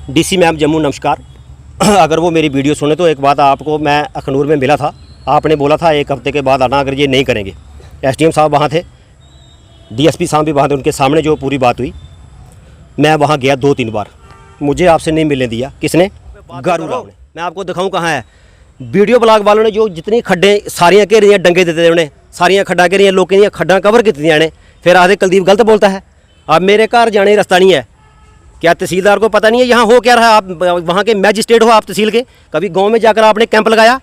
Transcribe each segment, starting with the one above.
DC ma'am Jammu नमस्कार। अगर वो मेरी वीडियो सुने तो एक बात आपको, मैं अखनूर में मिला था, आपने बोला था 1 हफ्ते के बाद आना अगर ये नहीं करेंगे। एसडीएम साहब वहाँ थे, डीएसपी साहब भी वहाँ थे, उनके सामने जो पूरी बात हुई, मैं वहाँ गया 2-3 बार, मुझे आपसे नहीं मिलने दिया। किसने? गारूराव ने। मैं आपको दिखाऊँ कहाँ है। वीडियो ब्लॉग वालों ने जो जितनी खड्डें सारियाँ घेर रही डंगे देते उन्हें, सारियाँ खड्डा घेरियां, लोगों दी खड्डा कवर कीतियां ने, फिर आखिर कुलदीप गलत बोलता है। अब मेरे घर जाने रास्ता नहीं है, क्या तहसीलदार को पता नहीं है यहाँ हो क्या रहा है? आप वहाँ के मैजिस्ट्रेट हो, आप तहसील के, कभी गांव में जाकर आपने कैंप लगाया?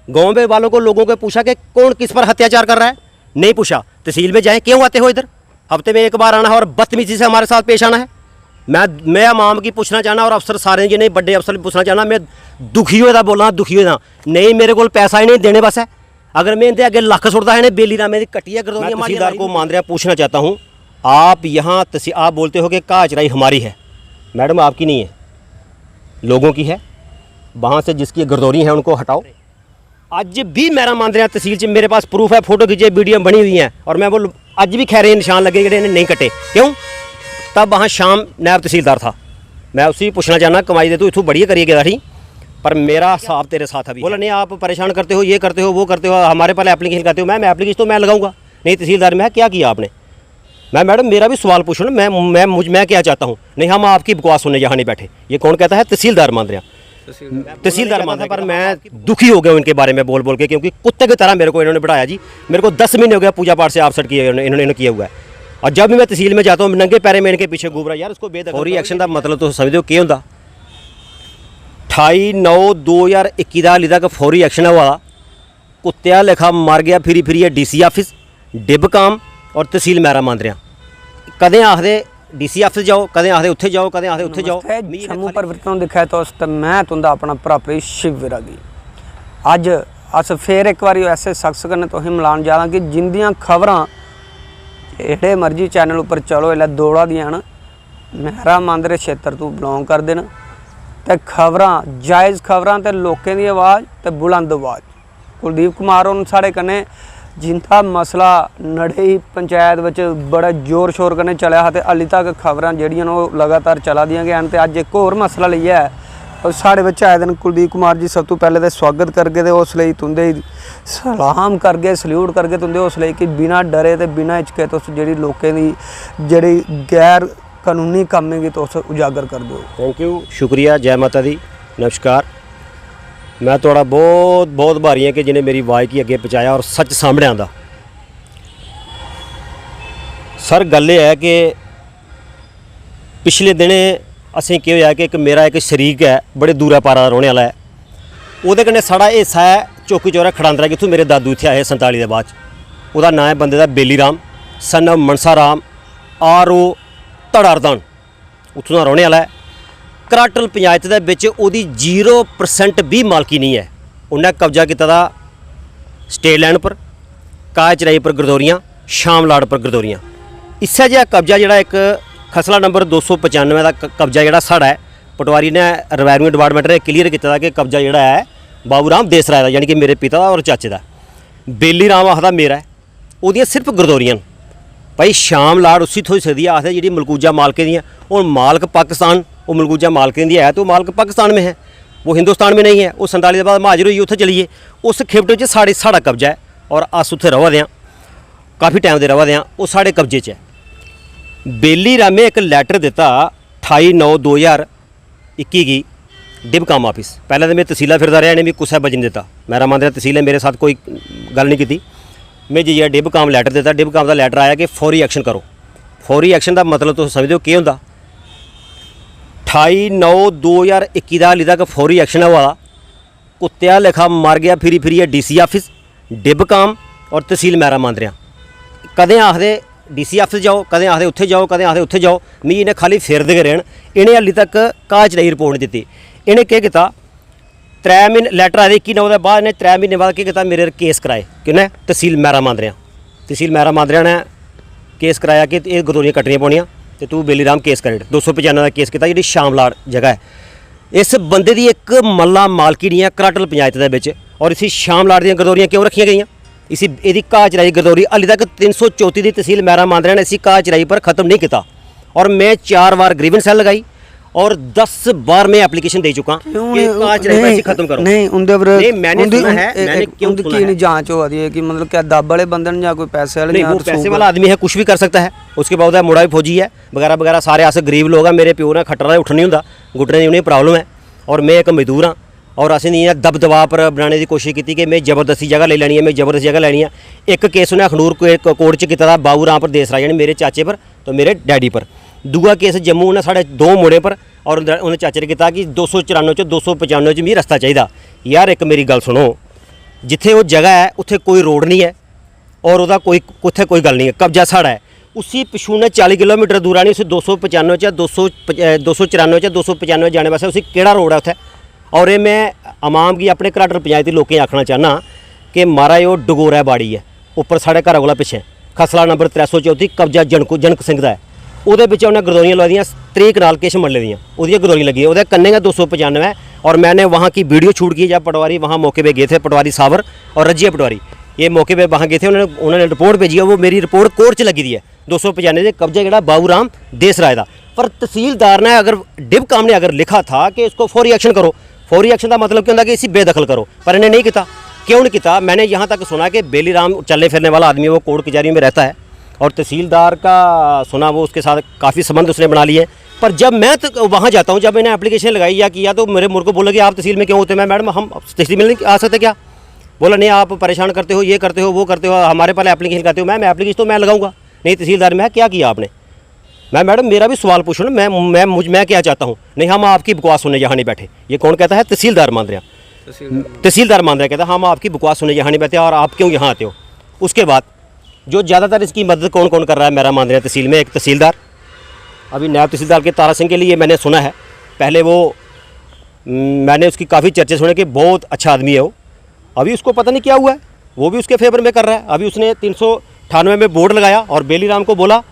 गांव में वालों को, लोगों को पूछा कि कौन किस पर अत्याचार कर रहा है? नहीं पूछा। तहसील में जाए, क्यों आते हो इधर? हफ्ते में 1 बार आना है और बदतमीजी से हमारे साथ पेश आना है। मैं आवाम की पूछना चाहना और अफसर सारे जिन्हें बड़े अफसर भी पूछना चाहना, मैं दुखी होया बोलना, दुखी होया नहीं, मेरे को पैसा ही नहीं देने बस है। अगर मैं इनके आगे लख सुटता है बेली ना मेरी कटिया कर दो। तहसीलदार को मांदरिया पूछना चाहता हूँ, आप यहाँ आप बोलते हो कि काचराई हमारी है, मैडम आपकी नहीं है, लोगों की है। वहाँ से जिसकी गर्दौरी है उनको हटाओ। आज भी मेरा मांदरिया तहसील से मेरे पास प्रूफ है, फोटो खींचे, वीडियो बनी हुई है, और मैं बोल आज भी खैर निशान लगे जो नहीं कटे। क्यों? तब वहाँ शाम नायब तहसीलदार था, मैं उसी पूछना चाहना, कमाई दे तू इतू बढ़िया करिए गया थी, पर मेरा साहब तेरे साथ अभी बोला नहीं, आप परेशान करते हो, ये करते हो, वो करते हो, हमारे पहले एप्लीकेशन करते हो। मैं एप्लीकेशन तो मैं लगाऊंगा नहीं, तहसीलदार में क्या किया आपने? मैं मैडम मेरा भी सवाल पूछो ना, मैं क्या चाहता हूँ? नहीं, हम आपकी बकवास सुनने यहाँ नहीं बैठे। ये कौन कहता है? तहसीलदार मांदरिया, तहसीलदार मांदरिया। पर मैं दुखी हो गया इनके बारे में बोल के, क्योंकि कुत्ते की तरह मेरे को इन्होंने बढ़ाया जी। मेरे को 10 महीने हो गया पूजा पाठ से आपसेट किया इन्होंने किया हुआ है, और जब भी मैं तहसील में जाता हूँ नंगे पैरे में इनके पीछे घूम रहा। यार उसको फौरी एक्शन का मतलब तो समझते हो क्या होंगे? 28/9/2021 का हाली तक फौरी एक्शन हुआ, कुत्तिया लेखा मार गया फिरी फिरिए डीसी ऑफिस, डिबकाम और तहसील मैरा मांदरिया। कदें आखदे डीसी ऑफिस जाओ, कदें आखदे उत्थे जाओ, कदें आखदे उत्थे जाओ। जम्मू परिवर्तन दिखाए तो मैं तुंदा अपना भरापरी शिव विरागी। अज अस फिर एक बार ऐसे शख्स कन्नै तुसें मिलान जा रहा कि जिंदियां खबरां जेड़े मर्जी चैनल उपर चलो इल्लै दौड़ा दियां न, मैरा मांदरे क्षेत्र तो बिलोंग करदे न, ते खबरां जायज़ खबरां ते लोकें दी आवाज़ ते बुलंद आवाज़। कुलदीप कुमार होर साढ़े कन्नै जिंदा मसला नड़े ही पंचायत विच बड़ा जोर शोर कन्नै चलिया हा, ते हाली तक खबरां जेहड़ियां न ओह लगातार चला दियां गै न। ते अज्ज एक होर मसला लेइयै साढ़े बिच आए दिन कुलदीप कुमार जी। सब तो पहले तो स्वागत करगे, तो उस लिए तुंदे सलाम करगे, सल्यूट करगे तुंदे उस लिए कि बिना डरे ते बिना हिचके तुस जेहड़ी लोकें दी जेहड़ी गैर कानूनी कम्में गी तुस उजागर कर दो। थैंक यू, शुक्रिया, जय माता दी, नमस्कार। मैं थोड़ा बहुत बहुत भारी है कि जिन्हें मेरी आवाज़ की अगे पहुँचाया और सच सामने आंदा। सर गल है कि पिछले दिनें असें क्या होया कि एक मेरा एक शरीक है, बड़े दूरा पारा दा रौहने वाला है, उहदे कन्नै साढ़ा हिस्सा है चौकी चौरा खड़ांदरा, जित्थों मेरे दादू इत्थे आए 47 के बाद। उहदा नाम है बंदे दा Beli Ram, son of Mansa Ram, RO धड़ारदान, उत्थों दा रौहने वाला है। कराटल पंचायत दे विच ओहदी 0% भी मालकी नहीं है। उन्हें कब्जा किया दा स्टेट लैंड पर, काचराई पर गरदौरियां, शामलाड़ पर गरदौरियां। इस्सै जिहा कब्जा जिहड़ा एक खसला नंबर 295 का कब्जा जिहड़ा साढ़ा है, पटवारी ने रेवेन्यू डिपार्टमेंट ने क्लीयर किया कि कब्जा जिहड़ा है बाबू राम देसराय का, यानी कि मेरे पिता और चाचे का। बेली राम आखदा मेरा है, ओहदियां सिर्फ गरदौरियां न। भाई शाम लाड़ उसी थोड़ी सकदी है, आखदे जी मलकूजा मालके दियां, और मालक पाकिस्तान, वो मलकूजा मालकें दी है तो मालक पाकिस्तान में है, वो हिंदुस्तान में नहीं है। वो 47 के बाद महाजर हुई, उत्थे चलिए, उस खिप्ट साढ़ा कब्जा है, और अस उत्थे रवा दें, काफ़ी टाइम दे रवा दें, वो साढ़े कब्जे च है। बेली रामे एक लैटर दिता 28/9/2021 की डिबकाम ऑफिस। पहले तो मैं तहसीला फिरदा रहा, इन्हें भी कुछ बजन दिता, मेरा मांदरिया तहसील है, मेरे साथ कोई गल नहीं की। मैं जी डिबकाम लैटर दिता, डिबकाम का लैटर आया कि फौरी एक्शन करो। फौरी एक्शन का मतलब तो समझते हो क्या होंगे? 28/9/2021 का हाली तक फौरी एक्शन हुआ, कुत्तिया लेखा मार गया फिरी फिरिए डीसी ऑफिस, डिबकाम और तहसील मैरा मांदरिया। कदें आखदे डीसी ऑफिस जाओ, कदें आखदे उत्थे जाओ, कदें आखदे उत्थे जाओ। मिगी इन्हें खाली फिरदे गै रहन, इन्हें हाली तक काचराई रिपोर्ट नहीं दी। इन्हें क्या किया, 3 महीने लैटर आए 21/9 के बाद, इन्हें 3 महीने बाद क्या मेरे केस कराए। किन्हें? तहसील मैरा मांदरिया। तहसील मैरा मांदरिया ने केस कराया कि ये गरदौरियां कट्टनियां पौनियां तो तू बेली राम केस कर। 295 का केस किया, जी शामलाड़ जगह है। इस बंदे की एक मल्ला मालकी नहीं है कराटल पंचायत के विच, और इसी शामलाड़ दी गरदौरियां क्यों रखियां गई? इसी यदी काचराई गरदौरी हाली तक 334 की तहसील मैरा मांदरिया ने इसी काचराई पर ख़त्म नहीं किया। और मैं 4 बार ग्रीवेंस सेल लगाई, और 10 बार मैं एप्लीकेशन दे चुका कि कांच रहे पैसे खत्म करो। नहीं उनके पर नहीं, मैंने सुना है, मैंने क्यों सुना है? नहीं जांच हो रही है कि मतलब क्या दब वाले बंदे ने या कोई पैसे वाले नहीं, वो पैसे वाला आदमी है, कुछ भी कर सकता है। उसके बाद मुड़ा भी फौजी है वगैरह वगैरह, सारे अस गरीब लोग हैं। मेरे प्यो ने खट्टरा उठ नहीं होंदा, घुटने दी उन्हें प्रॉब्लम है और मैं एक मजदूर हाँ। और असें नहीं दब दबाव पर बनाने की कोशिश की कि मैं जबरदस्ती जगह ले लैनी है, मैं जबरदस्ती जगह लैनी है। एक केस उन्हें अखनूर कोर्ट च कीता बाबू राम पर देसराज यानी मेरे चाचे पर तो मेरे डैडी पर। दूआ केस जम्मू उन्हें साढ़े 2 मुड़े पर और उन्हें चाचे ने किया कि 294 च 295 च मिगी रस्ता चाहिए। यार एक मेरी गल सुनो, जिथे वो जगह है उत्थे कोई रोड नहीं है और वह कोई उत्थे कोई गल नहीं है, कब्जा साड़ा है। उसी पिछू ने 40 किलोमीटर दूर आनी, उसे 295 च 294 च 295 जाने वास्ते उसी केड़ा रोड है उत्थे। और ये मैं आवाम की अपने घराटर पंचायती लोकें आखना चाहना कि महाराज वो डगोरा बाड़ी है उपर साढ़े घर कोला पिछे खसला नंबर 334 कब्जा जनक सिंह का है। ਉਹਦੇ ਵਿੱਚ ਉਹਨੇ गरदौरियाँ लगा दियाँ 3 कनाल किश मरले दियाँ उसकी गरदौरी लगी है। वो कन्ने का 295 और मैंने वहाँ की वीडियो शूट की जब पटवारी वहाँ मौके पे गए थे, पटवारी सावर और रजिया पटवारी ये मौके पे वहाँ गए थे। उन्होंने रिपोर्ट भेजी है, वो मेरी रिपोर्ट कोर्ट च लगी दी है 295 से कब्जा जोड़ा बाबू राम देसराय का। पर तहसीलदार ने अगर डिव काम ने अगर लिखा था कि इसको फौरी एक्शन करो, फौरी एक्शन का मतलब क्या होता है कि इसी बेदखल करो, पर इन्हें नहीं किया। क्यों नहीं किया? मैंने यहाँ तक सुना कि बेली राम चलने फिरने वाला आदमी वो कोर्ट कचहरी में रहता है और तहसीलदार का सुना वो उसके साथ काफ़ी संबंध उसने बना लिए। पर जब मैं तो वहाँ जाता हूँ, जब मैंने एप्लीकेशन लगाई या किया तो मेरे मुझको बोला कि आप तहसील में क्यों होते हैं? मैं मैडम हम तहसील में नहीं आ सकते क्या? बोला नहीं, आप परेशान करते हो, ये करते हो, वो करते हो, हमारे पहले एप्लीकेशन करते हो। मैं एप्लीकेशन तो मैं लगाऊंगा नहीं तहसीलदार में क्या किया आपने? मैं मैडम मेरा भी सवाल पूछो ना, मैं क्या चाहता हूँ? नहीं हम आपकी बकवास सुनने यहाँ नहीं बैठे। ये कौन कहता है? तहसीलदार मांद्रिया, तहसीलदार मांद्रिया कहता है हम आपकी बकवास सुनने यहाँ नहीं बैठे और आप क्यों यहाँ आते हो? उसके बाद जो ज़्यादातर इसकी मदद कौन कौन कर रहा है मेरा मांद्रिया तहसील में? एक तहसीलदार, अभी नायब तहसीलदार के तारा सिंह के लिए मैंने सुना है, पहले वो मैंने उसकी काफ़ी चर्चे सुने कि बहुत अच्छा आदमी है वो। अभी उसको पता नहीं क्या हुआ है, वो भी उसके फेवर में कर रहा है। अभी उसने 398 में बोर्ड लगाया और बेली राम को बोला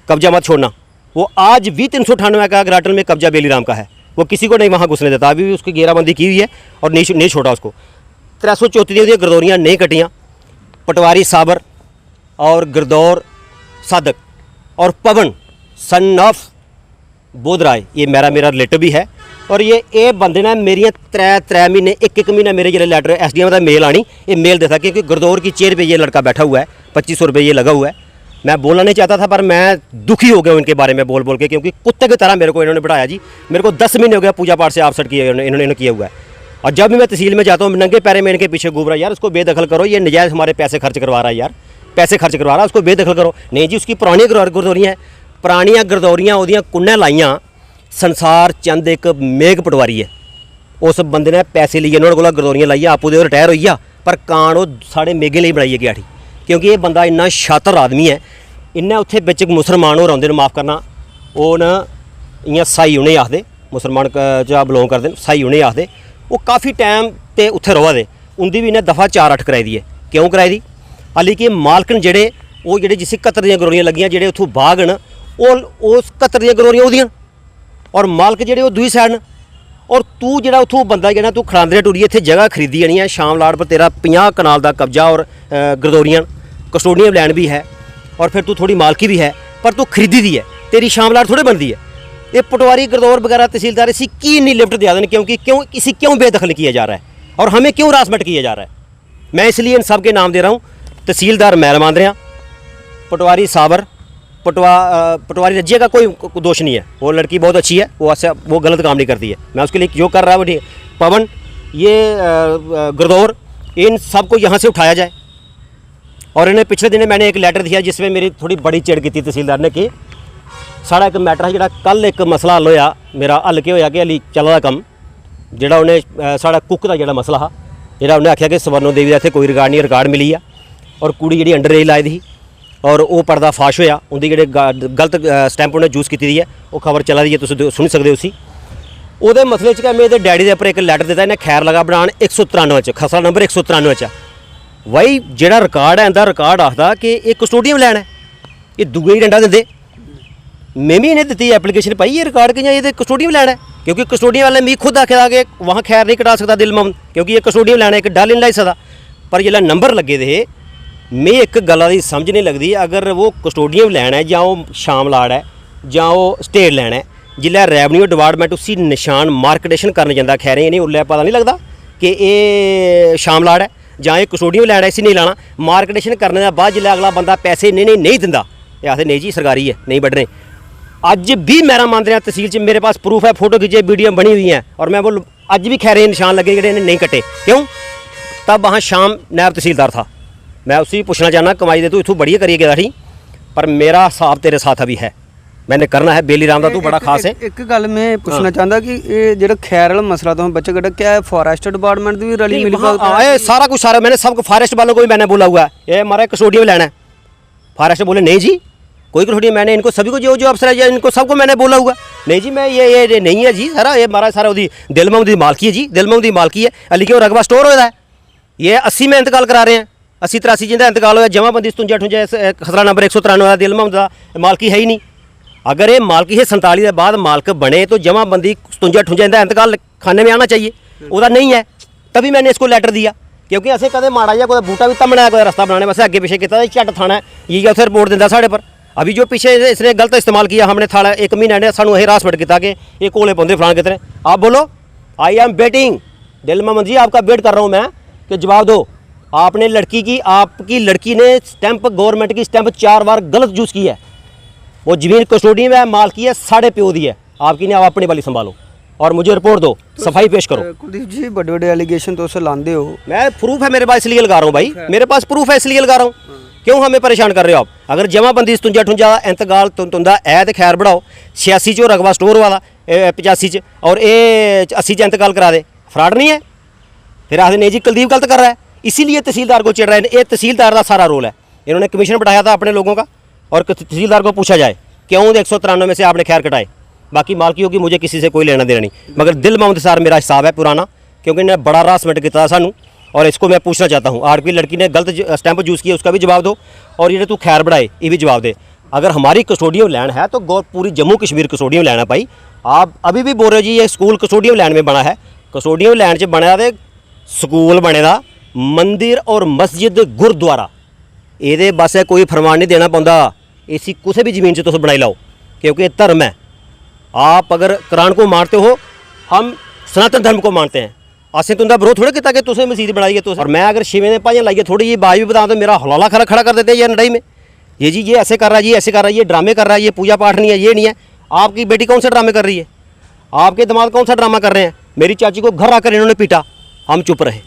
कब्जा मत छोड़ना। वो आज भी 398 का ग्राटल में कब्जा बेली राम का है, वो किसी को नहीं वहाँ घुसने देता। अभी भी उसकी घेराबंदी की हुई है और नहीं छोड़ा उसको। 334 गरदौरियाँ नहीं कटियाँ। पटवारी साबर और गिरदौर सादक और पवन सन ऑफ बोध राय ये मेरा रिलेटिव भी है। और ये बंदे ने मेरिया त्रै महीने एक महीना मेरे जो लैटर SDM का मेल आनी ये मेल देता क्योंकि गिरदौर की चेयर पे ये लड़का बैठा हुआ है, 2500 रुपये ये लगा हुआ है। मैं बोलना नहीं चाहता था पर मैं दुखी हो गया उनके बारे में बोल के, क्योंकि कुत्ते की तरह मेरे को इन्होंने बिठाया जी। मेरे को 10 महीने हो गया पूजा पाठ से आपसेट किए इन्होंने किया हुआ है। और जब भी मैं तहसील में जाता हूँ नंगे पैरे में इनके पीछे घूम रहा, यार उसको बेदखल करो, ये नजायज़ हमारे पैसे खर्च करवा रहा है, यार पैसे खर्च करवा रहा है, उसको बेदखल करो। नहीं जी, उसकी पुरानी गरदौरियाँ हैं, पुरानियाँ गरदौरियाँ ਉਹਦੀਆਂ कुन्ने लाइयाँ। संसार चंद एक मेघ पटवारी है, उस बंदे ने पैसे लिए उन्होंने कोला गरदौरियाँ लाइया, आपू दे रिटायर हो गया पर कान वो साढ़े मेघे लिए बनाई है गया। क्योंकि ये बंदा इन्ना शातर आदमी है। इन्हें उत्थे बिच मुसलमान हो रहे माफ़ करना वो न इयां साई उन्हें आखदे, मुसलमान चा बिलोंग करते हैं, साई उन्हें आखदे। वो काफ़ी टाइम ते उत्थे रवा दे, उनकी भी इन्हें दफ़ा 4-8 कराई दी है। क्यों कराई दी? हाली कि मालकन जेडे वो जेडे जिस 71 दी गरदौरियाँ लगियां जेडे उत्थों बाग न वो 71 दी गरदौरियां ओदियां और मालक जेडे वो दूई साइड न। और तू जेड़ा उत्थों बंदा जेड़ा तू खड़ांदरे टुरिए इत्थे जगह खरीदी जानी है, शाम लाड़ पर तेरा 50 कनाल का कब्जा और गरदौरियां कस्टोडियम लैंड भी है और फिर तू थोड़ी मालकी भी है पर तू खरीदी दी है, तेरी शाम लाड़ थोड़े बनती है। ये पटवारी गरदौर वगैरह तहसीलदार इसी की नहीं लिफ्ट दिया दें क्योंकि इसी क्यों बेदखल किया जा रहा है और हमें क्यों हरासमेंट किया जा रहा है? मैं इसलिए इन सब के नाम दे रहा हूँ। तहसीलदार मैल मांद्रिया, पटवारी साबर, पटवारी रजिया का कोई दोष नहीं है, वो लड़की बहुत अच्छी है, वो गलत काम नहीं करती है। मैं उसके लिए जो कर रहा है वो ठीक। पवन ये गिरदौर इन सब को यहाँ से उठाया जाए। और इन्हें पिछले दिन मैंने एक लैटर दिया जिसमें मेरी थोड़ी बड़ी चिड़ की तहसीलदार ने कि साढ़ा एक मैटर है जो कल एक मसला हल होया, मेरा हल के होया कि हली चला कम जोड़ा उन्हें साढ़ा कुक का जोड़ा मसला हा जोड़ा उन्हें आख्या कि सवर्णो देवी का इतने कोई रिकार्ड नहीं, रिकार्ड मिली है और कुड़ी जी अंडर एज लाई दी और वो पर्दा फाश होया, उनकी जो गलत स्टैंप उन्हें यूज़ की है वो खबर चला दी है, तुम सुन सकते हो। उसी वो मसले च मेरे डैडी के उपर एक लैटर दिता इन्हें खैर लगा बनाने 193 खसरा नंबर 193 वही जोड़ा रिकार्ड है इंदा रिकार्ड आखदा कि एक कस्टोडियम लैन है, ये दूए ही डंडा देंदे। मैं भी इन्हें दी एप्लीकेशन पाई ये रिकार्ड कि ये कस्टोडियम लैन है क्योंकि कस्टोडियम वाले मैं खुद आखे कि वहाँ खैर नहीं कटा सकता दिलमंद क्योंकि ये कस्टोडियम लैन है, एक डल नहीं लाई सकता। पर जिसलै नंबर लगे दे मैं एक गल्ला दी समझ नहीं लगती, अगर वो कस्टोडियम लैन है जां वो शाम लाड़ है जां वो स्टेट लैन है, जिल्लै रेवन्यू डिपार्टमेंट उसी निशान मार्केटेशन करने जांदा खैरें इ'नें उल्लै पता नहीं लगदा कि एह् शामलाड़ है जां एह् कस्टोडियन लैंड है, इसी नहीं लाना। मार्केटेशन करने दे बाद जिल्लै अगला बंदा पैसे नहीं दिंदा, एह् आखदे नहीं जी सरकारी है नहीं बड्ढने। अज भी मेरा मांदरिया तहसील च मेरे पास प्रूफ है, फोटो खिंचे वीडियो बनी हुई हैं, और मैं बोल अज भी खैरें निशान लगे जिहड़े इन्हें नहीं कटे। क्यों? तब वहाँ शाम नायब तहसीलदार था। मैं उसी पूछना चाहना, कमाई दे तू इतों बड़ी करिए गेदा थी, पर मेरा हिसाब तेरे साथ अभी है, मैंने करना है। बेली राम का तू बड़ा खास है। एक गल मैं पूछना चाहता कि ये जो खैर वाला मसला तो बच्चे कटा, क्या फॉरेस्ट डिपार्टमेंट भी रली मिली सारा कुछ सारा मैंने सब फॉरेस्ट वालों को भी मैंने बोला हुआ है, ये हमारा कस्टोडियन लेना है। फॉरेस्ट बोले नहीं जी कोई कस्टोडियन, मैंने इनको सभी को जो अफसर है इनको सबको मैंने बोला हुआ नहीं जी मैं ये नहीं है जी सारा, ये हमारा सारा दिल महमूद की मालकी है जी, दिल महमूद की मालकी है। अली के रकबा स्टोर होता है, ये 80 में इंतकाल करा रहे हैं, 80-83 जिंदा इंतकाल होया, जमाबंदी 57-58 खसरा नंबर 193 का दिल महमूद का मालकी है ही नहीं। अगर ये मालकी है 47 के बाद मालक बने तो जमाबंदी 57-58 का इंतकाल खाने में आना चाहिए, वह नहीं है। तभी मैंने इसको लैटर दिया, क्योंकि असं कदे माड़ा या कोई बूटा भी तमना कोई रास्ता बनाने वास्ते अगे पिछे किया, झट थाना ये उत्थे रिपोर्ट दिंदा साढ़े पर। अभी जो पीछे इसने गलत इस्तेमाल किया, हमने थाना 1 महीने ने सानू हरासमेंट किया कि ये कोले पौधे फलान कितने। आप बोलो, आई एम वेटिंग, दिल महमूद जी आपका वेट कर रहा हूँ मैं कि जवाब दो। आपने आपकी लड़की ने स्टैंप, गवर्नमेंट की स्टैंप 4 बार गलत यूज़ की है। वो जमीन कस्टोडियन है, मालकी है, साढ़े प्यो दी है, आपकी ने आप अपनी वाली संभालो और मुझे रिपोर्ट दो, सफाई पेश करो। कुलदीप जी बड़े बड़े एलिगेशन तो लाते हो, मैं प्रूफ है मेरे पास इसलिए लगा रहा हूँ भाई, मेरे पास प्रूफ है इसलिए लगा रहा हूँ। क्यों हमें परेशान कर रहे हो आप? अगर जमाबंदी 57-58 इंतकाल तुंदा है तो खैर बढ़ाओ, 86 चो रकबा स्टोर वाला 85 च, और ये 80 च इंतकाल करा दे, फ्रॉड नहीं है? फिर आखिर नहीं जी कुलदीप गलत कर रहा है, इसीलिए तहसीलदार को चिड़ रहे हैं। ये तहसीलदार का सारा रोल है, इन्होंने कमीशन बैठाया था अपने लोगों का, और तहसीलदार को पूछा जाए क्यों 193 में से आपने खैर कटाए। बाकी मालकियों की मुझे किसी से कोई लेना देना नहीं, मगर दिल महमूद सार मेरा हिसाब है पुराना, क्योंकि इन्हें बड़ा हरासमेंट किया सानू, और इसको मैं पूछना चाहता हूँ। आरपी लड़की ने गलत स्टैंप यूज़ किया, उसका भी जवाब दो, और ये तू खैर बढ़ाए ये भी जवाब दे। अगर हमारी कस्टोडियन लैंड है तो पूरी जम्मू कश्मीर कस्टोडियन लैंड है भाई। आप अभी भी बोल रहे हो जी ये स्कूल कस्टोडियन लैंड में बना है, कस्टोडियन लैंड च बने तो स्कूल बने दा, मंदिर और मस्जिद गुरुद्वारा, ये बस कोई फरमान नहीं देना पौंदा, इसी किसी भी ज़मीन से तुम बनाई लाओ, क्योंकि धर्म है। आप अगर कुरान को मानते हो, हम सनातन धर्म को मानते हैं, असें तुंदा विरोध थोड़े किया कि तुसें मसीत बनाई है तुस। और मैं अगर शिवें दे भाइयां लाइए थोड़ी जी बाज भी बता तो मेरा हौला खड़ा कर देते हैं ये लड़ाई में, ये जी ये ऐसे कर रहा है, ये ऐसे कर रहा है, ये ड्रामे कर रहा है, ये पूजा पाठ नहीं है, ये नहीं है। आपकी बेटी कौन सा ड्रामे कर रही है? आपके दिमाग कौन सा ड्रामा कर रहे हैं? मेरी चाची को घर आकर इन्होंने पीटा, हम चुप रहे।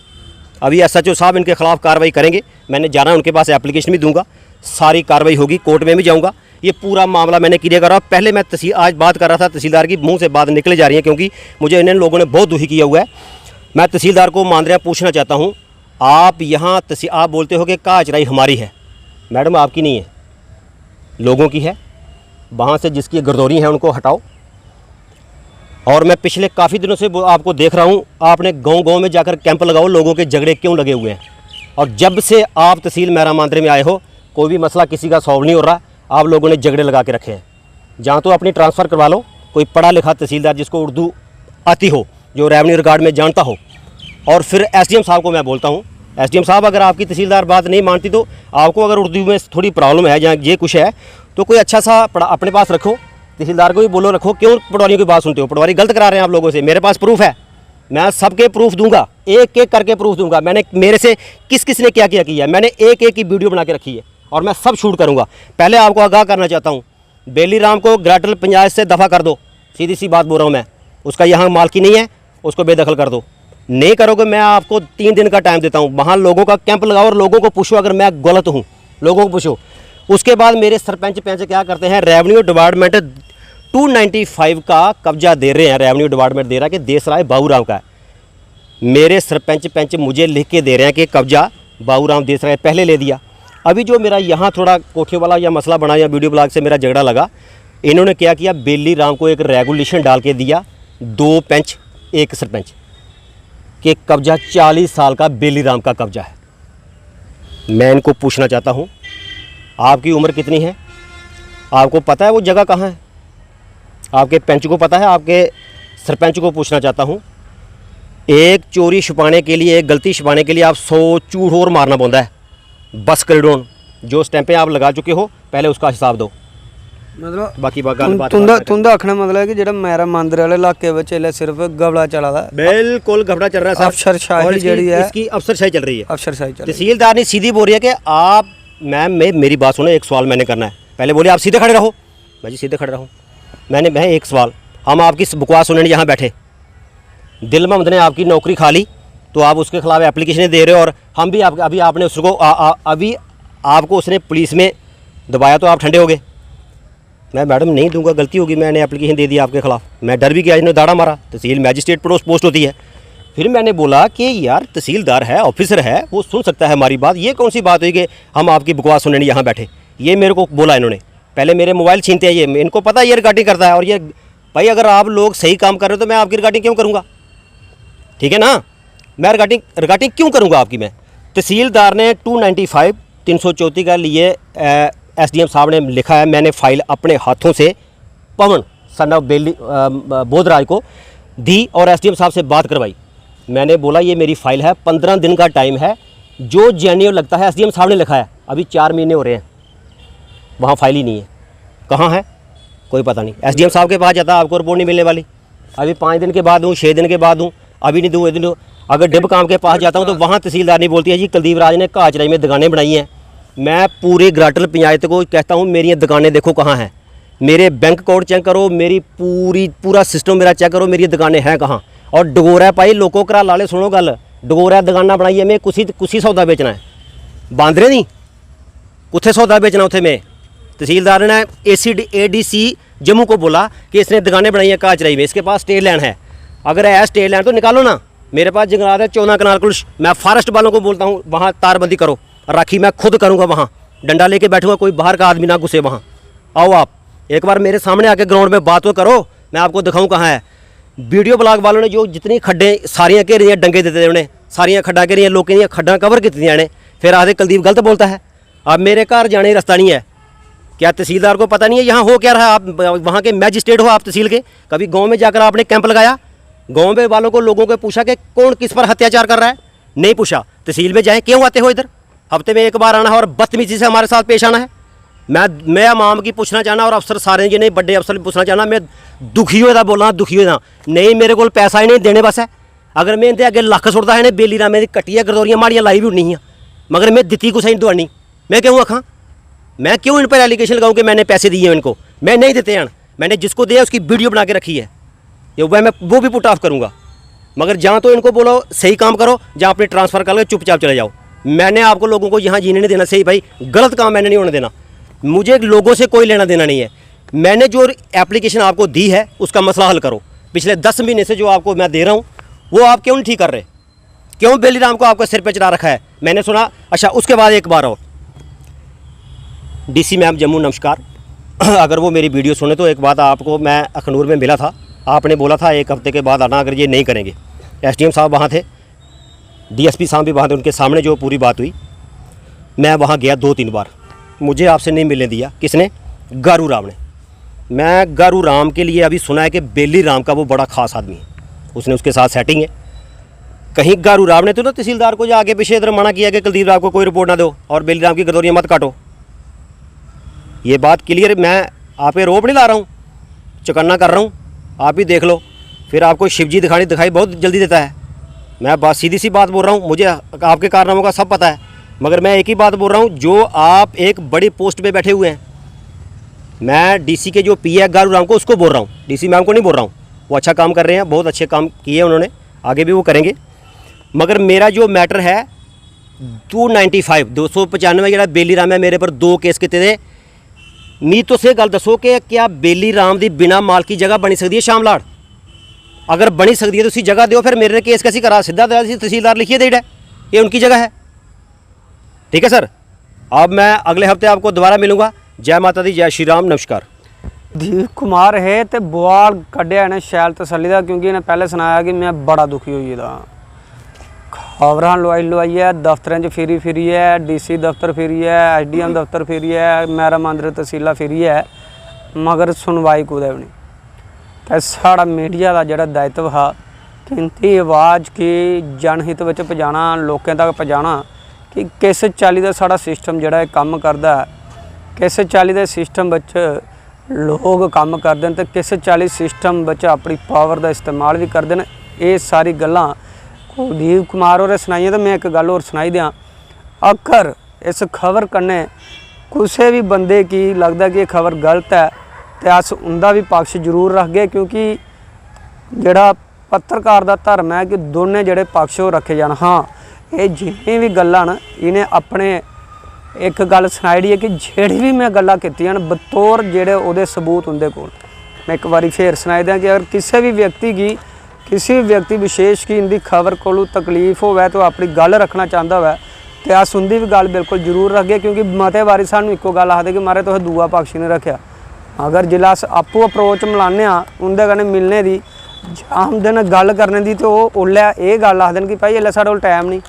अभी SHO साहब इनके खिलाफ कार्रवाई करेंगे, मैंने जाना उनके पास एप्लीकेशन भी दूंगा, सारी कार्रवाई होगी, कोर्ट में भी जाऊंगा। ये पूरा मामला मैंने क्लियर करा। पहले मैं आज बात कर रहा था, तहसीलदार की मुंह से बात निकले जा रही है, क्योंकि मुझे इन लोगों ने बहुत दुखी किया हुआ है। मैं तहसीलदार को मांदरिया पूछना चाहता हूँ, आप यहाँ आप बोलते हो कि कहा चराई हमारी है, मैडम आपकी नहीं है, लोगों की है। वहाँ से जिसकी गर्दौरी है उनको हटाओ। और मैं पिछले काफ़ी दिनों से आपको देख रहा हूँ, आपने गांव-गांव में जाकर कैंप लगाओ, लोगों के झगड़े क्यों लगे हुए हैं। और जब से आप तहसील मेरा मांदरे में आए हो, कोई भी मसला किसी का सॉल्व नहीं हो रहा, आप लोगों ने झगड़े लगा के रखे हैं। जहाँ तो अपनी ट्रांसफ़र करवा लो, कोई पढ़ा लिखा तहसीलदार जिसको उर्दू आती हो, जो रेवन्यू रिकॉर्ड में जानता हो। और फिर SDM साहब को मैं बोलता हूँ, SDM साहब अगर आपकी तहसीलदार बात नहीं मानती तो आपको अगर उर्दू में थोड़ी प्रॉब्लम है, जहाँ ये कुछ है, तो कोई अच्छा सा अपने पास रखो, तहसीलदार को भी बोलो रखो। क्यों पटवारियों की बात सुनते हो? पटवारी गलत करा रहे हैं आप लोगों से, मेरे पास प्रूफ है, मैं सबके प्रूफ दूंगा, एक एक करके प्रूफ दूंगा। मैंने मेरे से किस ने क्या किया है, मैंने एक एक की वीडियो बना के रखी है, और मैं सब शूट करूँगा। पहले आपको आगाह करना चाहता हूँ, बेली राम को ग्रेटर पंचायत से दफ़ा कर दो, सीधी सी बात बोल रहा हूँ मैं, उसका यहाँ मालकी नहीं है, उसको बेदखल कर दो। नहीं करोगे मैं आपको 3 दिन का टाइम देता हूँ, वहाँ लोगों का कैंप लगाओ और लोगों को पूछो अगर मैं गलत हूँ, लोगों को पूछो। उसके बाद मेरे सरपंच पैंच क्या करते हैं, रेवन्यू डिपार्टमेंट 295 का कब्जा दे रहे हैं, रेवन्यू डिपार्टमेंट दे रहा है कि देसराय बाबूराम का है। मेरे सरपंच पंच मुझे लिख के दे रहे हैं कि कब्जा बाबूराम देसराय पहले ले दिया। अभी जो मेरा यहाँ थोड़ा कोठे वाला या मसला बना या वीडियो ब्लॉग से मेरा झगड़ा लगा, इन्होंने क्या किया, बेली राम को एक रेगुलेशन डाल के दिया, 2 पंच 1 सरपंच कि कब्जा 40 साल का बेली राम का कब्जा है। मैं इनको पूछना चाहता हूँ, आपकी उम्र कितनी है? आपको पता है वो जगह कहाँ है? आपके पंच को पता है? आपके सरपंच को पूछना चाहता हूँ। एक चोरी छुपाने के लिए, एक गलती छुपाने के लिए आप 100 झूठ और मारना पड़ता है। बस करिडोन जो स्टैंपें आप लगा चुके हो, पहले उसका हिसाब दो। मतलब बाकी गलबात तुंदा आखना मतलब है कि जेड़ा मेरा मंदिर वाले इलाके विच इल्ले सिर्फ गबड़ा चला दा बिल्कुल घबरा चल रहा है साहब। अफसरशाही जेड़ी है इसकी अफसरशाही चल रही है। अफसरशाही चल रही है। तहसीलदार ने सीधी बोल रही है कि आप मैम मेरी बात सुनो, एक सवाल मैंने करना है। पहले बोले आप सीधे खड़े रहो, मैं जी सीधे खड़े रहूँ। मैं एक सवाल, हम आपकी बकवास सुनने यहाँ बैठे, दिल महमद ने आपकी नौकरी खा ली तो आप उसके खिलाफ एप्लीकेशन दे रहे हो, और हम भी अभी आपने उसको अभी आपको उसने पुलिस में दबाया तो आप ठंडे हो गए। मैं मैडम नहीं दूंगा, गलती होगी, मैंने एप्लीकेशन दे दी आपके खिलाफ। मैं डर भी गया, इन्होंने दाड़ा मारा। तहसील मैजिस्ट्रेट पोस्ट होती है। फिर मैंने बोला कि यार तहसीलदार है, ऑफिसर है, वो सुन सकता है हमारी बात। ये कौन सी बात हुई कि हम आपकी बकवास सुनने यहाँ बैठे। ये मेरे को बोला इन्होंने। पहले मेरे मोबाइल छीनते हैं ये, इनको पता है ये रिकॉर्डिंग करता है। और ये भाई अगर आप लोग सही काम कर रहे हो तो मैं आपकी रिकॉर्डिंग क्यों करूँगा, ठीक है ना। मैं रिकॉर्डिंग क्यों करूँगा आपकी। मैं तहसीलदार ने 295 334 का लिए SDM साहब ने लिखा है। मैंने फ़ाइल अपने हाथों से पवन सन ऑफ बेली बोधराज को दी और SDM साहब से बात करवाई। मैंने बोला ये मेरी फ़ाइल है, 15 दिन का टाइम है, जो जेन्युइन लगता है SDM साहब ने लिखा है। अभी 4 महीने हो रहे हैं, वहाँ फाइल ही नहीं है। कहाँ है कोई पता नहीं। SDM साहब के पास जाता आपको रिपोर्ट नहीं मिलने वाली। अभी 5 दिन के बाद दूँ, 6 दिन के बाद दूँ, अभी नहीं दूँ, दिन। अगर डिब काम के पास जाता हूँ तो वहाँ तहसीलदार नहीं बोलती है जी कुलदीप राज ने काचराई में दुकानें बनाई हैं। मैं पूरी ग्राटल पंचायत को कहता हूँ मेरी दुकानें देखो कहाँ हैं, मेरे बैंक अकाउंट चेक करो, मेरी पूरा सिस्टम मेरा चेक करो, मेरी दुकानें हैं कहाँ। और डगोरा पाई लोगों करा लाले, सुनो गल, डगोरा दुकाना बनाई है मैं, कुछ सौदा बेचना है, बांदरे नहीं कुत्थे सौदा बेचना उत्थे में। तहसीलदार ने ADC जम्मू को बोला कि इसने दुकानें बनाई है काचराई में, इसके पास स्टेट लैंड है। अगर है स्टेट लैंड तो निकालो ना, मेरे पास जंगलात है 14 कनाल कुल। मैं फॉरेस्ट वालों को बोलता हूँ वहाँ तारबंदी करो, राखी मैं खुद करूँगा, वहाँ डंडा लेके बैठूँगा, कोई बाहर का आदमी ना घुसे वहाँ। आओ आप एक बार मेरे सामने आके ग्राउंड में बात तो करो, मैं आपको दिखाऊँ कहाँ है। वीडियो ब्लॉग वालों ने जो जितनी खड्डे सारियाँ घेरियाँ, डंगे देते उन्हें, सारियाँ खड्डा घेरियाँ, लोगों की खड्डा कवर कीतियाँ ने। फिर आधे कुलदीप गलत बोलता है। अब मेरे घर जाने रास्ता नहीं है, क्या तहसीलदार को पता नहीं है यहाँ हो क्या रहा है। आप वहाँ के मैजिस्ट्रेट हो, आप तहसील के, कभी गाँव में जाकर आपने कैंप लगाया, गाँव में वालों को लोगों को पूछा कि कौन किस पर अत्याचार कर रहा है, नहीं पूछा। तहसील में जाए, क्यों आते हो इधर, हफ्ते में एक बार आना है और बदतमीजी से हमारे साथ पेश आना है। मैं आवाम की पूछना चाहना और अफसर सारे जिन्हें बड़े अफसर पूछना चाहना, मैं दुखी होता बोलना, दुखी होता नहीं, मेरे को पैसा ही नहीं देने बस है। अगर मैं इनके अगे लख सुटता है बेली रामे की कट्टियाँ गरदौरियाँ माड़ियाँ लाई भी नहीं, मगर मैं दिती कुछ नहीं दवानी। मैं क्यों आखा, मैं क्यों इन पर एलिगेशन लगाऊँ कि मैंने पैसे दिए इनको, मैं नहीं देते हैं। मैंने जिसको दिया उसकी वीडियो बना के रखी है, ये मैं वो भी पुट ऑफ करूँगा। मगर जहाँ तो इनको बोलो सही काम करो, जहाँ अपने ट्रांसफ़र कर लो, चुपचाप चले जाओ। मैंने आपको लोगों को यहाँ जीने नहीं देना, सही भाई, गलत काम मैंने नहीं होने देना। मुझे लोगों से कोई लेना देना नहीं है। मैंने जो एप्लीकेशन आपको दी है उसका मसला हल करो। पिछले 10 महीने से जो आपको मैं दे रहा हूँ वो आप क्यों नहीं ठीक कर रहे, क्यों बेली राम को आपका सिर पे चढ़ा रखा है। मैंने सुना, अच्छा उसके बाद एक बार और DC मैम जम्मू नमस्कार, अगर वो मेरी वीडियो सुने तो एक बात आपको, मैं अखनूर में मिला था, आपने बोला था 1 हफ्ते के बाद आना, अगर ये नहीं करेंगे। SDM साहब वहाँ थे, DSP साहब भी वहाँ थे, उनके सामने जो पूरी बात हुई। मैं वहाँ गया 2-3 बार, मुझे आपसे नहीं मिलने दिया। किसने, गारू राम ने। मैं गारू राम के लिए अभी सुना है कि बेली राम का वो बड़ा ख़ास आदमी है, उसने उसके साथ सेटिंग है। कहीं गारू राम ने तो ना तहसीलदार को जो आगे पीछे इधर मना किया कि कुलदीप राम को कोई रिपोर्ट ना दो और बेली राम की गरदौरियाँ मत काटो। ये बात क्लियर, मैं आप पे रोप नहीं ला रहा हूँ, चौकन्ना कर रहा हूँ, आप ही देख लो। फिर आपको शिवजी दिखाई बहुत जल्दी देता है। मैं बात सीधी सी बात बोल रहा हूँ, मुझे आपके कारनामों का सब पता है, मगर मैं एक ही बात बोल रहा हूँ, जो आप एक बड़ी पोस्ट पे बैठे हुए हैं, मैं DC के जो PA है गारू राम को, उसको बोल रहा हूँ, DC मैम को नहीं बोल रहा हूँ। वो अच्छा काम कर रहे हैं, बहुत अच्छे काम किए उन्होंने, आगे भी वो करेंगे। मगर मेरा जो मैटर है 295 जो बेली राम है, मेरे पर 2 केस किए थे। नी तो से गल दसो कि क्या बेली राम की बिना माल की जगह बनी सकती है शामलाड़, अगर बनी सकती है तो उसी जगह दो। फिर मेरे ने केस कैसी करा, सीधा तहसीलदार लिखिए दे, ये उनकी जगह है। ठीक है सर, अब मैं अगले हफ्ते आपको दोबारा मिलूंगा। जय माता दी, जय श्री राम, नमस्कार। दीप कुमार है तो बुआल कढ़िया इन्हें शैल तसली का, क्योंकि इन्हें पहले सुनाया कि मैं बड़ा दुखी हुई था। खबरां लवाई है, दफ्तर च फिरी है, DC दफ्तर फिरी है, SDM दफ्तर फिरी है, मेरा मंदिर तहसीला फिरी है, मगर सुनवाई कुदै भी नहीं। तो साड़ा मीडिया का जोड़ा दायित्व हा कीमती आवाज़ की जनहित में पहुँचाना, लोगों तक पहुँचाना कि किस चाली का साड़ा सिस्टम जोड़ा काम करता है, किस चाली के सिस्टम लोग काम करते हैं तो किस चाली सिस्टम बच अपनी पावर का इस्तेमाल भी करते हैं। ये सारी गल्लां कुलदीप कुमार होरें सुनाइयां। तो मैं एक गल होर सुनाई दियां, अगर इस खबर कन्नै किसी भी बंदे की लगता कि ये खबर गलत है तो अस उनका भी पक्ष जरूर रखगे, क्योंकि जिहड़ा पत्रकार का धर्म है कि दोनों जिहड़े पक्ष वो रखे जान। हाँ, ये जिन्नी भी गल्लां न इन्हें अपने एक गल सुनाई है कि जेड़ी भी मैं गल्लां कीतियां न बतौर जेड़े उहदे सबूत उनके कोल। मैं एक बारी फिर सुनाई दें कि अगर किसी भी व्यक्ति की किसी भी व्यक्ति विशेष की इनकी खबर को तकलीफ होवे तो अपनी गल रखना चाहता हो तो अस उनकी भी गल बिल्कुल जरूर रखगे, क्योंकि मते बारी सानू इक्को गल आखदे कि मारे तुसें दूआ पक्ष नहीं रखा। अगर जिला अस आपू अप्रोच मिलाने उनके कन्नै मिलने की जाम दिन गल करने की तो ओल्लै ये गल आखदे कि भाई एल्लै साढ़े कोल टाइम नहीं,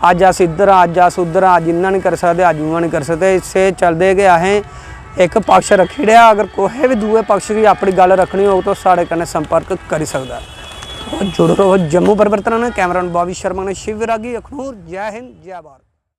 अज अस इधर हाँ अज अस उधर हाँ, जिन्ना नहीं कर सकते अज उन्ना नहीं कर सकते। इससे चलते कि असें एक पक्ष रखी रहा, अगर कोई भी दूए पक्ष की अपनी गल रखनी हो तो साढ़े कन्नै संपर्क करी सकता है। जुड़ रहो जम्मू परिवर्तन। कैमरामैन बॉबी शर्मा ने शिव विरागी, अखनूर। जय हिंद जय भारत।